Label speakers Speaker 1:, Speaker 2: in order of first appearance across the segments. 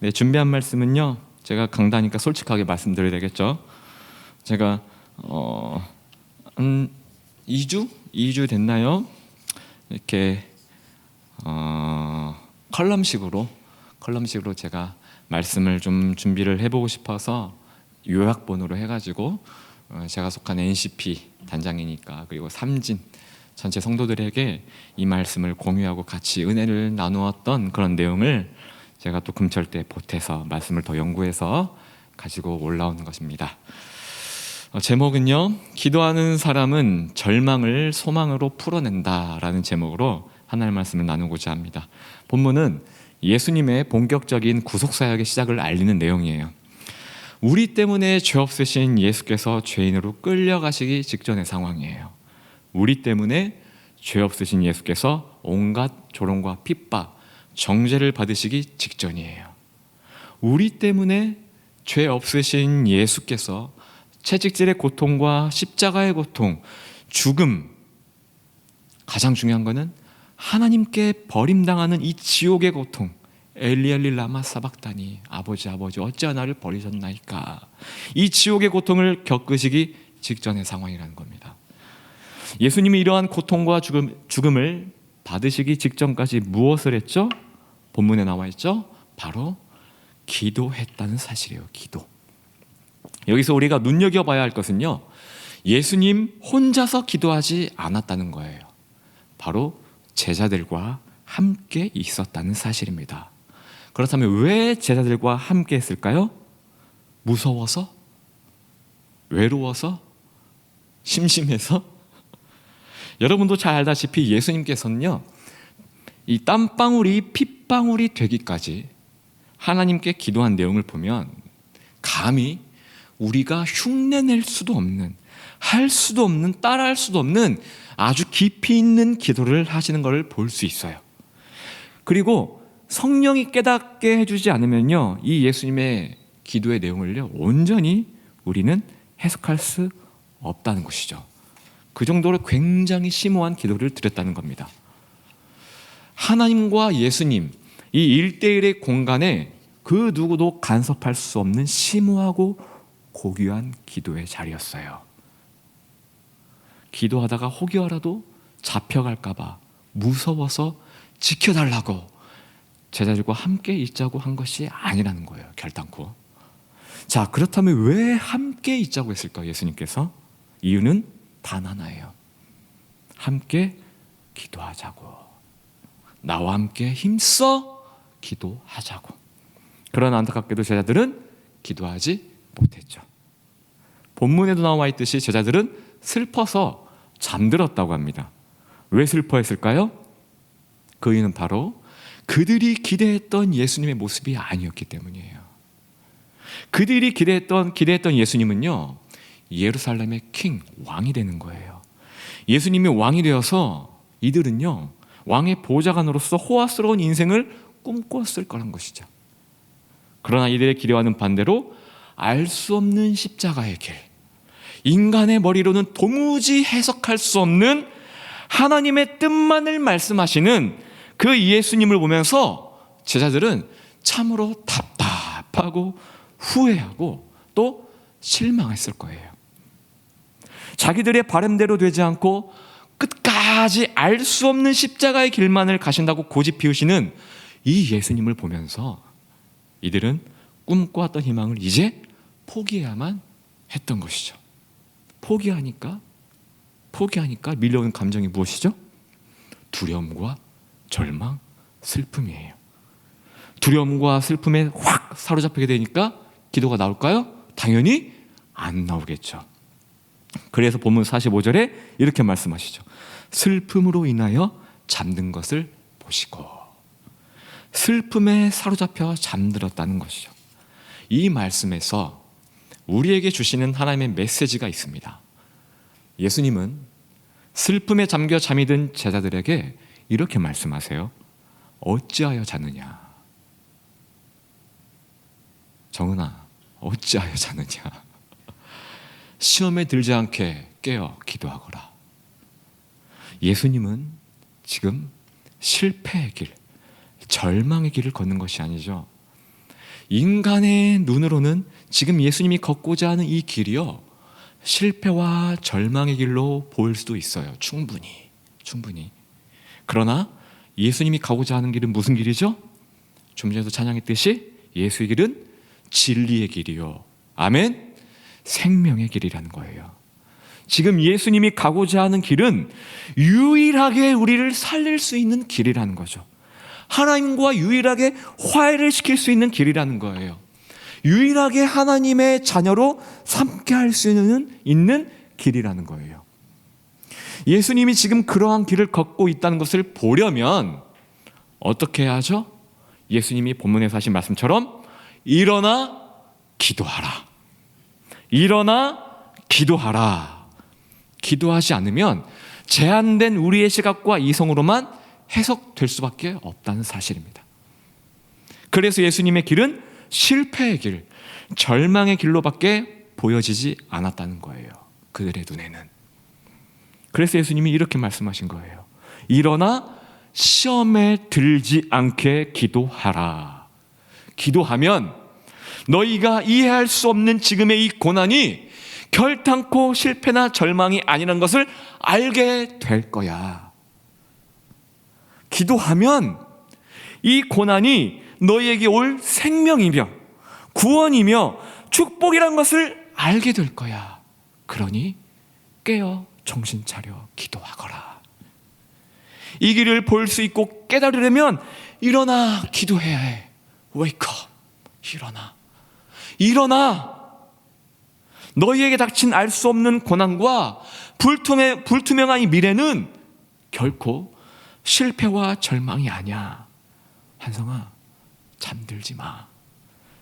Speaker 1: 네, 준비한 말씀은요, 제가 강다니까 솔직하게 말씀드려야 되겠죠. 제가 한 2주 됐나요? 이렇게 컬럼식으로 제가 말씀을 좀 준비를 해보고 싶어서 요약본으로 해가지고 제가 속한 NCP 단장이니까, 그리고 삼진 전체 성도들에게 이 말씀을 공유하고 같이 은혜를 나누었던 그런 내용을 제가 또 금철 때 보태서 말씀을 더 연구해서 가지고 올라오는 것입니다. 제목은요, 기도하는 사람은 절망을 소망으로 풀어낸다라는 제목으로 하나님의 말씀을 나누고자 합니다. 본문은 예수님의 본격적인 구속사역의 시작을 알리는 내용이에요. 우리 때문에 죄 없으신 예수께서 죄인으로 끌려가시기 직전의 상황이에요. 우리 때문에 죄 없으신 예수께서 온갖 조롱과 핍박, 정죄를 받으시기 직전이에요. 우리 때문에 죄 없으신 예수께서 채찍질의 고통과 십자가의 고통, 죽음, 가장 중요한 것은 하나님께 버림당하는 이 지옥의 고통, 엘리 라마 사박다니, 아버지 어찌하여 나를 버리셨나이까, 이 지옥의 고통을 겪으시기 직전의 상황이라는 겁니다. 예수님이 이러한 고통과 죽음을 받으시기 직전까지 무엇을 했죠? 본문에 나와 있죠? 바로 기도했다는 사실이에요. 기도. 여기서 우리가 눈여겨봐야 할 것은요, 예수님 혼자서 기도하지 않았다는 거예요. 바로 제자들과 함께 있었다는 사실입니다. 그렇다면 왜 제자들과 함께 했을까요? 무서워서? 외로워서? 심심해서? 여러분도 잘 알다시피 예수님께서는요, 이 땀방울이 핏방울이 되기까지 하나님께 기도한 내용을 보면 감히 우리가 흉내낼 수도 없는, 할 수도 없는, 따라할 수도 없는 아주 깊이 있는 기도를 하시는 것을 볼 수 있어요. 그리고 성령이 깨닫게 해주지 않으면요, 이 예수님의 기도의 내용을요, 온전히 우리는 해석할 수 없다는 것이죠. 그 정도로 굉장히 심오한 기도를 드렸다는 겁니다. 하나님과 예수님, 이 1대1의 공간에 그 누구도 간섭할 수 없는 심오하고 고귀한 기도의 자리였어요. 기도하다가 혹여라도 잡혀갈까봐 무서워서 지켜달라고 제자들과 함께 있자고 한 것이 아니라는 거예요. 결단코. 자, 그렇다면 왜 함께 있자고 했을까요? 예수님께서? 이유는 단 하나예요. 함께 기도하자고. 나와 함께 힘써 기도하자고. 그러나 안타깝게도 제자들은 기도하지 못했죠. 본문에도 나와 있듯이 제자들은 슬퍼서 잠들었다고 합니다. 왜 슬퍼했을까요? 그 이유는 바로 그들이 기대했던 예수님의 모습이 아니었기 때문이에요. 그들이 기대했던 예수님은요, 예루살렘의 킹, 왕이 되는 거예요. 예수님이 왕이 되어서 이들은요, 왕의 보좌관으로서 호화스러운 인생을 꿈꿨을 거란 것이죠. 그러나 이들의 기대와는 반대로 알 수 없는 십자가의 길, 인간의 머리로는 도무지 해석할 수 없는 하나님의 뜻만을 말씀하시는 그 예수님을 보면서 제자들은 참으로 답답하고 후회하고 또 실망했을 거예요. 자기들의 바람대로 되지 않고 끝까지 알 수 없는 십자가의 길만을 가신다고 고집 피우시는 이 예수님을 보면서 이들은 꿈꿔왔던 희망을 이제 포기해야만 했던 것이죠. 포기하니까 밀려오는 감정이 무엇이죠? 두려움과 절망, 슬픔이에요. 두려움과 슬픔에 확 사로잡히게 되니까 기도가 나올까요? 당연히 안 나오겠죠. 그래서 본문 45절에 이렇게 말씀하시죠. 슬픔으로 인하여 잠든 것을 보시고. 슬픔에 사로잡혀 잠들었다는 것이죠. 이 말씀에서 우리에게 주시는 하나님의 메시지가 있습니다. 예수님은 슬픔에 잠겨 잠이 든 제자들에게 이렇게 말씀하세요. 어찌하여 자느냐? 정은아, 어찌하여 자느냐? 시험에 들지 않게 깨어 기도하거라. 예수님은 지금 실패의 길, 절망의 길을 걷는 것이 아니죠. 인간의 눈으로는 지금 예수님이 걷고자 하는 이 길이요, 실패와 절망의 길로 보일 수도 있어요. 충분히. 그러나 예수님이 가고자 하는 길은 무슨 길이죠? 좀 전에도 찬양했듯이 예수의 길은 진리의 길이요, 아멘, 생명의 길이라는 거예요. 지금 예수님이 가고자 하는 길은 유일하게 우리를 살릴 수 있는 길이라는 거죠. 하나님과 유일하게 화해를 시킬 수 있는 길이라는 거예요. 유일하게 하나님의 자녀로 삼게 할 수 있는 길이라는 거예요. 예수님이 지금 그러한 길을 걷고 있다는 것을 보려면 어떻게 해야 하죠? 예수님이 본문에서 하신 말씀처럼 일어나 기도하라. 일어나 기도하라. 기도하지 않으면 제한된 우리의 시각과 이성으로만 해석될 수밖에 없다는 사실입니다. 그래서 예수님의 길은 실패의 길, 절망의 길로밖에 보여지지 않았다는 거예요. 그들의 눈에는. 그래서 예수님이 이렇게 말씀하신 거예요. 일어나 시험에 들지 않게 기도하라. 기도하면 너희가 이해할 수 없는 지금의 이 고난이 결탄코 실패나 절망이 아니라는 것을 알게 될 거야. 기도하면 이 고난이 너희에게 올 생명이며 구원이며 축복이란 것을 알게 될 거야. 그러니 깨어 정신 차려 기도하거라. 이 길을 볼 수 있고 깨달으려면 일어나 기도해야 해. Wake up. 일어나. 너희에게 닥친 알 수 없는 고난과 불투명한 이 미래는 결코 실패와 절망이 아니야. 한성아, 잠들지 마.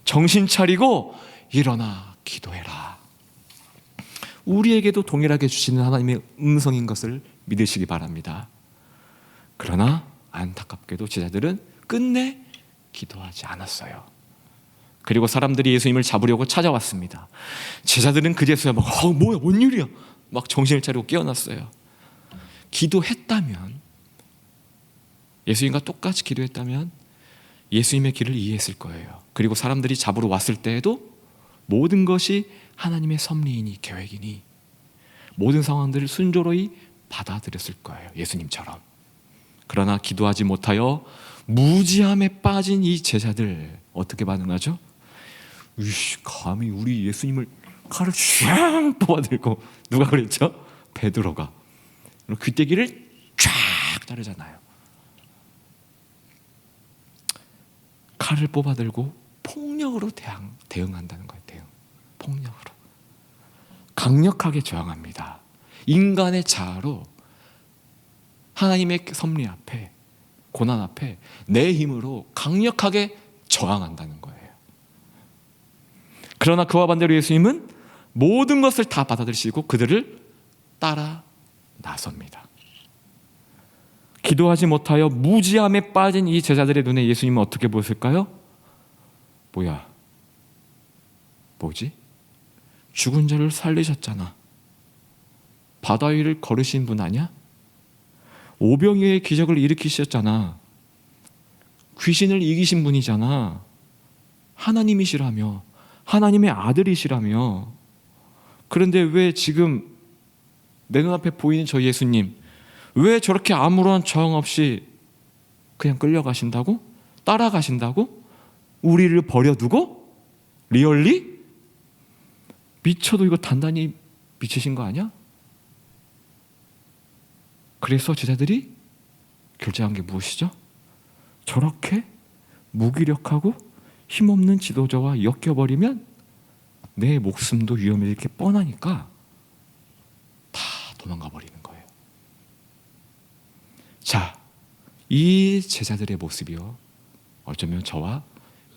Speaker 1: 정신 차리고 일어나 기도해라. 우리에게도 동일하게 주시는 하나님의 음성인 것을 믿으시기 바랍니다. 그러나 안타깝게도 제자들은 끝내 기도하지 않았어요. 그리고 사람들이 예수님을 잡으려고 찾아왔습니다. 제자들은 그제서야 뭐야, 뭔 일이야? 막 정신을 차리고 깨어났어요. 기도했다면, 예수님과 똑같이 기도했다면 예수님의 길을 이해했을 거예요. 그리고 사람들이 잡으러 왔을 때에도 모든 것이 하나님의 섭리이니 계획이니 모든 상황들을 순조로이 받아들였을 거예요. 예수님처럼. 그러나 기도하지 못하여 무지함에 빠진 이 제자들 어떻게 반응하죠? 감히 우리 예수님을 칼을 쫙 뽑아들고, 누가 그랬죠? 베드로가 귀때기를 쫙 자르잖아요. 칼을 뽑아들고 폭력으로 대응한다는 거예요. 폭력으로 강력하게 저항합니다. 인간의 자아로 하나님의 섭리 앞에, 고난 앞에 내 힘으로 강력하게 저항한다는 거예요. 그러나 그와 반대로 예수님은 모든 것을 다 받아들이시고 그들을 따라 나섭니다. 기도하지 못하여 무지함에 빠진 이 제자들의 눈에 예수님은 어떻게 보였을까요? 뭐지? 죽은 자를 살리셨잖아. 바다 위를 걸으신 분 아니야? 오병이어의 기적을 일으키셨잖아. 귀신을 이기신 분이잖아. 하나님이시라며, 하나님의 아들이시라며. 그런데 왜 지금 내 눈앞에 보이는 저 예수님, 왜 저렇게 아무런 저항 없이 그냥 끌려가신다고? 따라가신다고? 우리를 버려두고? 리얼리? 미쳐도 이거 단단히 미치신 거 아니야? 그래서 제자들이 결정한 게 무엇이죠? 저렇게 무기력하고 힘없는 지도자와 엮여버리면 내 목숨도 위험해질 게 뻔하니까 다 도망가 버리는 거예요. 자, 이 제자들의 모습이요, 어쩌면 저와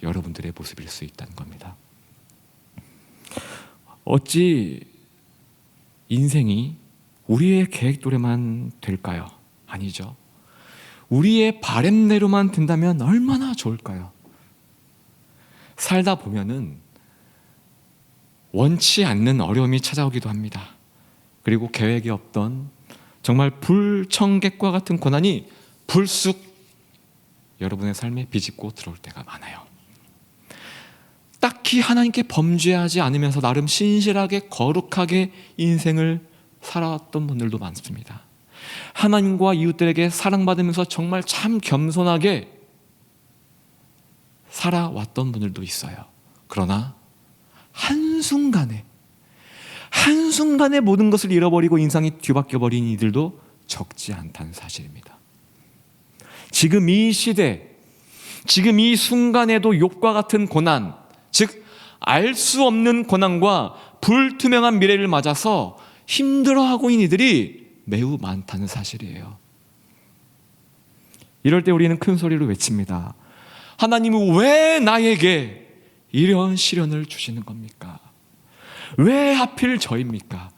Speaker 1: 여러분들의 모습일 수 있다는 겁니다. 어찌 인생이 우리의 계획대로만 될까요? 아니죠. 우리의 바램대로만 된다면 얼마나 좋을까요? 살다 보면은 원치 않는 어려움이 찾아오기도 합니다. 그리고 계획이 없던 정말 불청객과 같은 고난이 불쑥 여러분의 삶에 비집고 들어올 때가 많아요. 특히 하나님께 범죄하지 않으면서 나름 신실하게 거룩하게 인생을 살아왔던 분들도 많습니다. 하나님과 이웃들에게 사랑받으면서 정말 참 겸손하게 살아왔던 분들도 있어요. 그러나 한순간에 모든 것을 잃어버리고 인상이 뒤바뀌어버린 이들도 적지 않다는 사실입니다. 지금 이 시대, 지금 이 순간에도 욥과 같은 고난, 즉 알 수 없는 고난과 불투명한 미래를 맞아서 힘들어하고 있는 이들이 매우 많다는 사실이에요. 이럴 때 우리는 큰 소리로 외칩니다. 하나님은 왜 나에게 이런 시련을 주시는 겁니까? 왜 하필 저입니까?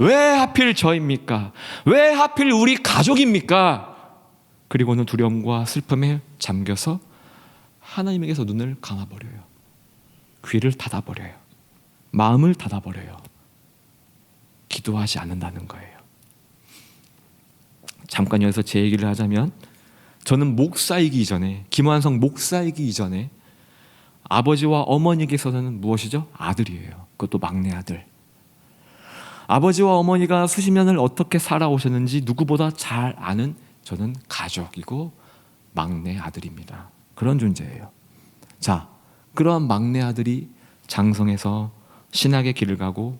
Speaker 1: 왜 하필 저입니까? 왜 하필 우리 가족입니까? 그리고는 두려움과 슬픔에 잠겨서 하나님에게서 눈을 감아버려요. 귀를 닫아버려요. 마음을 닫아버려요. 기도하지 않는다는 거예요. 잠깐 여기서 제 얘기를 하자면, 저는 목사이기 이전에, 김완성 목사이기 이전에 아버지와 어머니께서는 무엇이죠? 아들이에요. 그것도 막내 아들. 아버지와 어머니가 수십 년을 어떻게 살아오셨는지 누구보다 잘 아는 저는 가족이고 막내 아들입니다. 그런 존재예요. 자, 그러한 막내 아들이 장성해서 신학의 길을 가고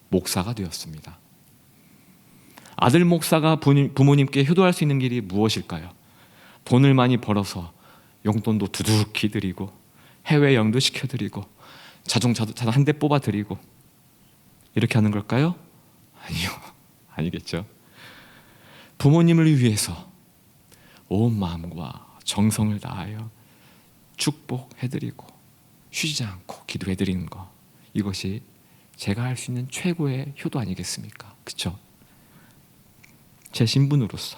Speaker 1: 목사가 되었습니다. 아들 목사가 부모님께 효도할 수 있는 길이 무엇일까요? 돈을 많이 벌어서 용돈도 두둑히 드리고 해외여행도 시켜드리고 자동차도 한 대 뽑아드리고 이렇게 하는 걸까요? 아니요, 아니겠죠. 부모님을 위해서 온 마음과 정성을 다하여 축복해드리고 쉬지 않고 기도해드리는 것, 이것이 제가 할 수 있는 최고의 효도 아니겠습니까? 그렇죠? 제 신분으로서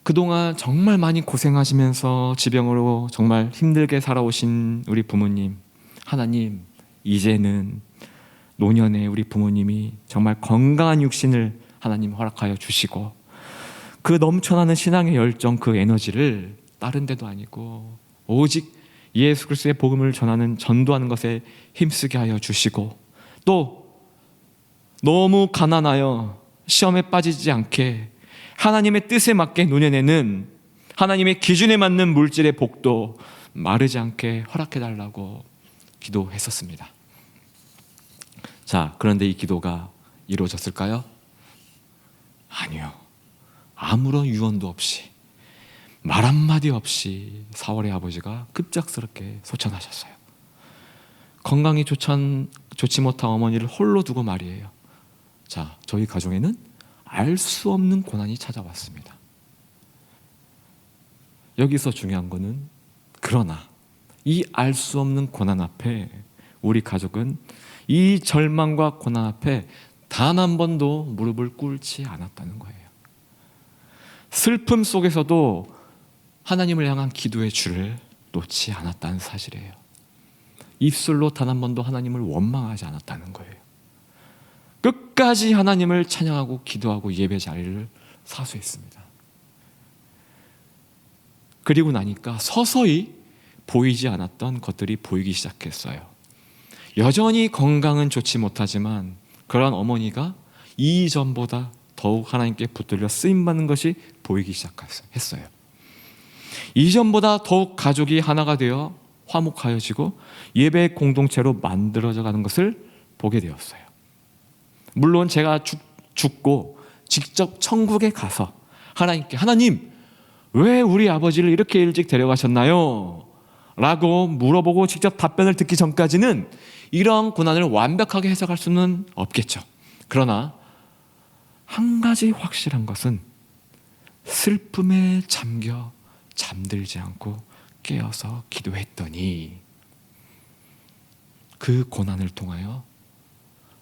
Speaker 1: 그동안 정말 많이 고생하시면서 지병으로 정말 힘들게 살아오신 우리 부모님, 하나님 이제는 노년에 우리 부모님이 정말 건강한 육신을 하나님 허락하여 주시고 그 넘쳐나는 신앙의 열정, 그 에너지를 다른 데도 아니고 오직 예수 그리스도의 복음을 전하는, 전도하는 것에 힘쓰게 하여 주시고, 또 너무 가난하여 시험에 빠지지 않게 하나님의 뜻에 맞게 노년에는 하나님의 기준에 맞는 물질의 복도 마르지 않게 허락해달라고 기도했었습니다. 자, 그런데 이 기도가 이루어졌을까요? 아니요. 아무런 유언도 없이, 말 한마디 없이 4월에 아버지가 급작스럽게 소천하셨어요. 건강이 좋지 못한 어머니를 홀로 두고 말이에요. 자, 저희 가정에는 알 수 없는 고난이 찾아왔습니다. 여기서 중요한 거는, 그러나 이 알 수 없는 고난 앞에 우리 가족은 이 절망과 고난 앞에 단 한 번도 무릎을 꿇지 않았다는 거예요. 슬픔 속에서도 하나님을 향한 기도의 줄을 놓지 않았다는 사실이에요. 입술로 단 한 번도 하나님을 원망하지 않았다는 거예요. 끝까지 하나님을 찬양하고 기도하고 예배 자리를 사수했습니다. 그리고 나니까 서서히 보이지 않았던 것들이 보이기 시작했어요. 여전히 건강은 좋지 못하지만 그러한 어머니가 이전보다 더욱 하나님께 붙들려 쓰임받는 것이 보이기 시작했어요. 이전보다 더욱 가족이 하나가 되어 화목하여지고 예배 공동체로 만들어져 가는 것을 보게 되었어요. 물론 제가 죽고 직접 천국에 가서 하나님께, 하나님 왜 우리 아버지를 이렇게 일찍 데려가셨나요? 라고 물어보고 직접 답변을 듣기 전까지는 이런 고난을 완벽하게 해석할 수는 없겠죠. 그러나 한 가지 확실한 것은 슬픔에 잠겨 잠들지 않고 깨어서 기도했더니 그 고난을 통하여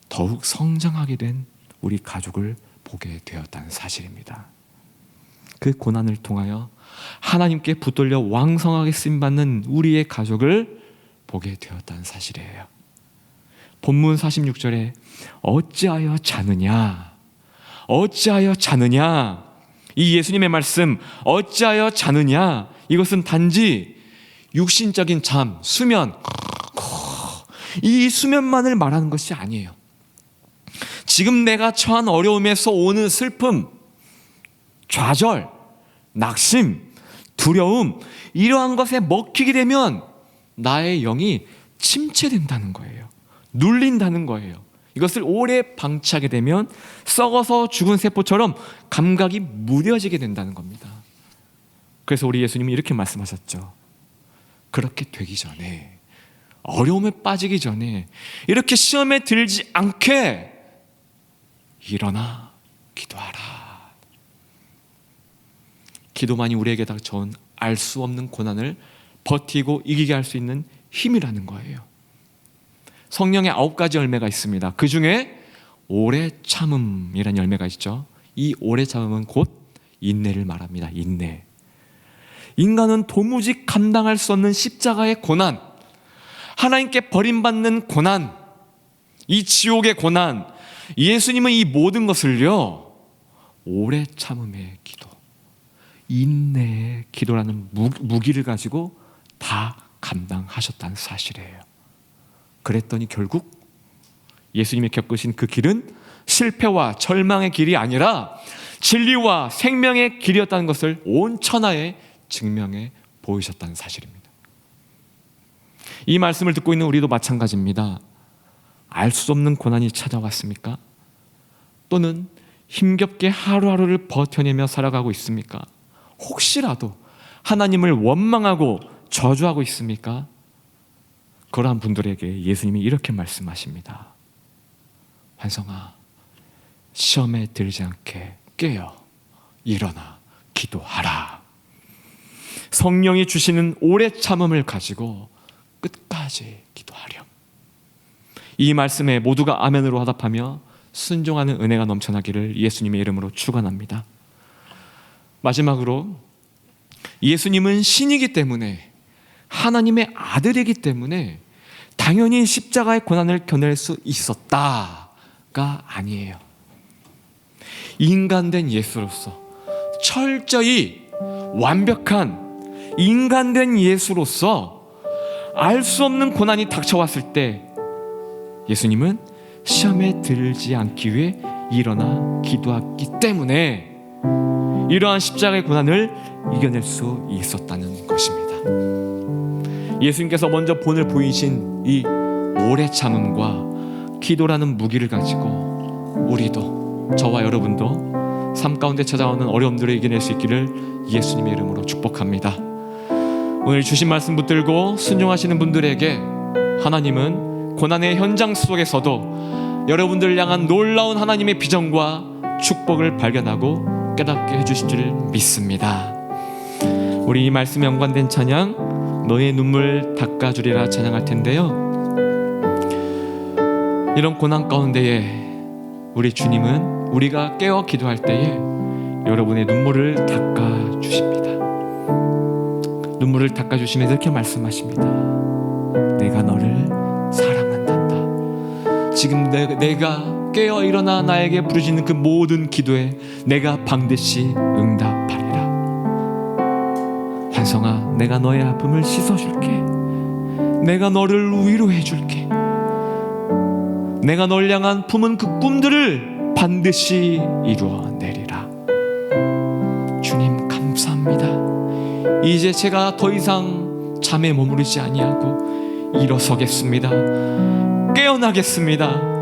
Speaker 1: 더욱 성장하게 된 우리 가족을 보게 되었다는 사실입니다. 그 고난을 통하여 하나님께 붙들려 왕성하게 쓰임받는 우리의 가족을 보게 되었다는 사실이에요. 본문 46절에 어찌하여 자느냐, 어찌하여 자느냐, 이 예수님의 말씀 어찌하여 자느냐, 이것은 단지 육신적인 잠, 수면, 이 수면만을 말하는 것이 아니에요. 지금 내가 처한 어려움에서 오는 슬픔, 좌절, 낙심, 두려움, 이러한 것에 먹히게 되면 나의 영이 침체된다는 거예요. 눌린다는 거예요. 이것을 오래 방치하게 되면 썩어서 죽은 세포처럼 감각이 무뎌지게 된다는 겁니다. 그래서 우리 예수님은 이렇게 말씀하셨죠. 그렇게 되기 전에, 어려움에 빠지기 전에, 이렇게 시험에 들지 않게 일어나 기도하라. 기도만이 우리에게 닥쳐온 알 수 없는 고난을 버티고 이기게 할 수 있는 힘이라는 거예요. 성령의 9가지 열매가 있습니다. 그 중에 오래 참음이라는 열매가 있죠. 이 오래 참음은 곧 인내를 말합니다. 인내. 인간은 도무지 감당할 수 없는 십자가의 고난, 하나님께 버림받는 고난, 이 지옥의 고난, 예수님은 이 모든 것을요, 오래 참음의 기도, 인내의 기도라는 무기를 가지고 다 감당하셨다는 사실이에요. 그랬더니 결국 예수님이 겪으신 그 길은 실패와 절망의 길이 아니라 진리와 생명의 길이었다는 것을 온 천하에 증명해 보이셨다는 사실입니다. 이 말씀을 듣고 있는 우리도 마찬가지입니다. 알 수 없는 고난이 찾아왔습니까? 또는 힘겹게 하루하루를 버텨내며 살아가고 있습니까? 혹시라도 하나님을 원망하고 저주하고 있습니까? 그러한 분들에게 예수님이 이렇게 말씀하십니다. 환성아, 시험에 들지 않게 깨어 일어나 기도하라. 성령이 주시는 오래 참음을 가지고 끝까지 기도하렴. 이 말씀에 모두가 아멘으로 화답하며 순종하는 은혜가 넘쳐나기를 예수님의 이름으로 축원합니다. 마지막으로 예수님은 신이기 때문에, 하나님의 아들이기 때문에 당연히 십자가의 고난을 견딜 수 있었다가 아니에요. 인간된 예수로서, 철저히 완벽한 인간된 예수로서 알 수 없는 고난이 닥쳐왔을 때 예수님은 시험에 들지 않기 위해 일어나 기도했기 때문에 이러한 십자가의 고난을 이겨낼 수 있었다는 것입니다. 예수님께서 먼저 본을 보이신 이 오래 참음과 기도라는 무기를 가지고 우리도, 저와 여러분도 삶 가운데 찾아오는 어려움들을 이겨낼 수 있기를 예수님의 이름으로 축복합니다. 오늘 주신 말씀 붙들고 순종하시는 분들에게 하나님은 고난의 현장 속에서도 여러분들을 향한 놀라운 하나님의 비전과 축복을 발견하고 깨닫게 해주실 줄 믿습니다. 우리 이 말씀에 연관된 찬양, 너의 눈물 닦아주리라 찬양할 텐데요, 이런 고난 가운데에 우리 주님은 우리가 깨어 기도할 때에 여러분의 눈물을 닦아주십니다. 눈물을 닦아주시면서 이렇게 말씀하십니다. 내가 너를 사랑한단다. 지금 내가 깨어 일어나 나에게 부르짖는 그 모든 기도에 내가 반드시 응답하리라. 환성아, 내가 너의 아픔을 씻어줄게. 내가 너를 위로해줄게. 내가 널 향한 품은 그 꿈들을 반드시 이루어내리라. 주님 감사합니다. 이제 제가 더 이상 잠에 머무르지 아니하고 일어서겠습니다. 깨어나겠습니다.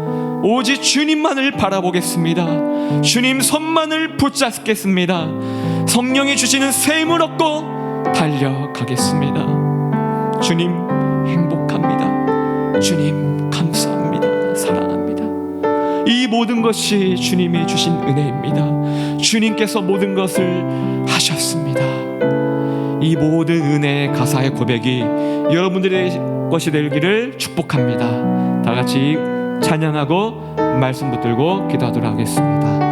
Speaker 1: 오직 주님만을 바라보겠습니다. 주님 손만을 붙잡겠습니다. 성령이 주시는 새 힘을 얻고 달려가겠습니다. 주님 행복합니다. 주님 감사합니다. 사랑합니다. 이 모든 것이 주님이 주신 은혜입니다. 주님께서 모든 것을 하셨습니다. 이 모든 은혜의 가사의 고백이 여러분들의 것이 되기를 축복합니다. 다 같이 찬양하고 말씀 붙들고 기도하도록 하겠습니다.